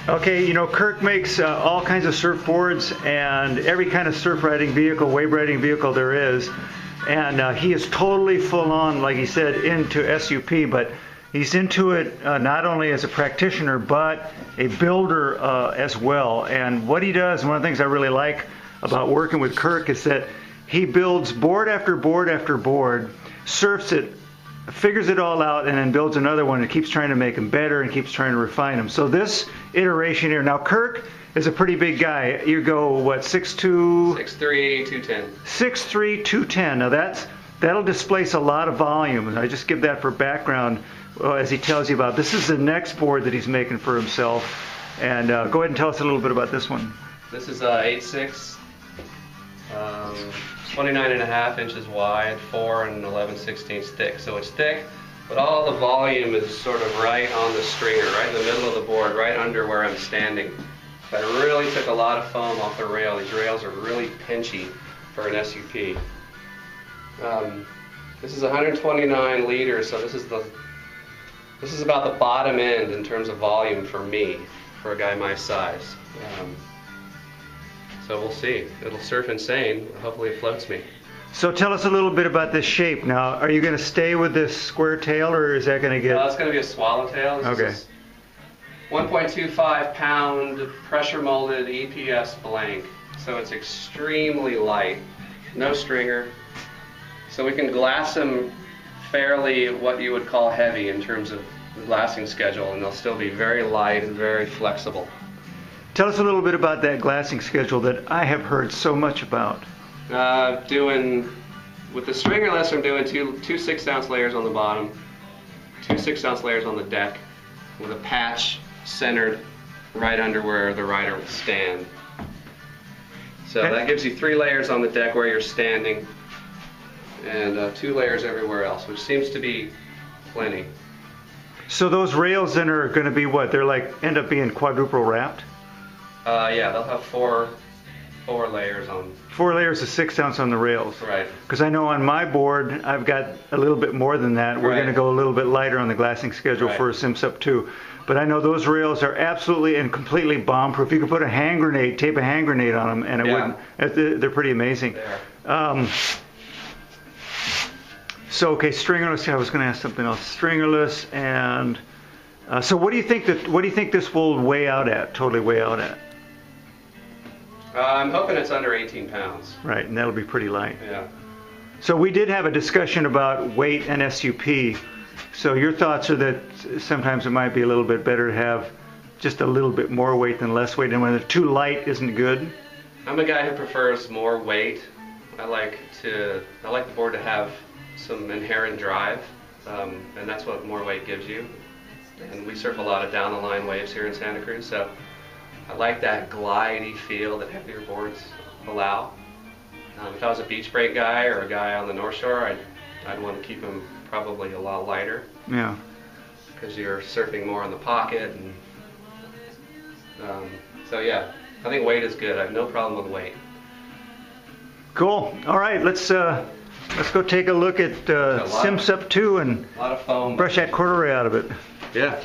Okay, you know, Kirk makes all kinds of surfboards and every kind of surf riding vehicle, wave riding vehicle there is. And he is totally full on, like he said, into SUP, but he's into it not only as a practitioner, but a builder as well. And what he does, one of the things I really like about working with Kirk is that he builds board after board after board, surfs it, figures it all out, and then builds another one and keeps trying to make them better and keeps trying to refine them. So this iteration here, now Kirk is a pretty big guy. You go, what, 6'2"? 6'3", 210. 6'3", 210. Now that'll displace a lot of volume. And I just give that for background as he tells you about. This is the next board that he's making for himself. And go ahead and tell us a little bit about this one. This is 8'6", 29.5 inches wide, 4 and 11/16 thick. So it's thick, but all the volume is sort of right on the stringer, right in the middle of the board, right under where I'm standing. So I really took a lot of foam off the rail. These rails are really pinchy for an SUP. This is 129 liters, so this is about the bottom end in terms of volume for me, for a guy my size. So we'll see. It'll surf insane. Hopefully it floats me. So tell us a little bit about this shape. Now, are you going to stay with this square tail, or is that going to get... It's going to be a swallowtail. Okay. This is 1.25 pound pressure molded EPS blank. So it's extremely light. No stringer. So we can glass them fairly what you would call heavy in terms of the glassing schedule, and they'll still be very light and very flexible. Tell us a little bit about that glassing schedule that I have heard so much about. With the stringerless, I'm doing two 6-ounce layers on the bottom, 2 6-ounce layers on the deck, with a patch centered right under where the rider will stand. So that gives you 3 layers on the deck where you're standing, and 2 layers everywhere else, which seems to be plenty. So those rails then are going to be what? They're like end up being quadruple wrapped? Yeah, they'll have four layers on. 4 layers of 6-ounce on the rails. Right. Because I know on my board, I've got a little bit more than that. We're going to go a little bit lighter on the glassing schedule for a SimSup 2. But I know those rails are absolutely and completely bomb-proof. You could put a hand grenade, tape a hand grenade on them, and it wouldn't. They're pretty amazing. So, okay, stringerless. I was going to ask something else. Stringerless, and so what do you think this will weigh out at? Totally weigh out at? I'm hoping it's under 18 pounds. Right, and that'll be pretty light. Yeah. So we did have a discussion about weight and SUP. So your thoughts are that sometimes it might be a little bit better to have just a little bit more weight than less weight, and when it's too light isn't good? I'm a guy who prefers more weight. I like the board to have some inherent drive, and that's what more weight gives you. And we surf a lot of down the line waves here in Santa Cruz, so I like that glidey feel that heavier boards allow. If I was a beach break guy or a guy on the North Shore, I'd want to keep them probably a lot lighter. Yeah. Because you're surfing more in the pocket, and so yeah, I think weight is good. I have no problem with weight. Cool. All right, let's go take a look at SimSup 2 and a lot of foam. Brush that corduroy out of it. Yeah.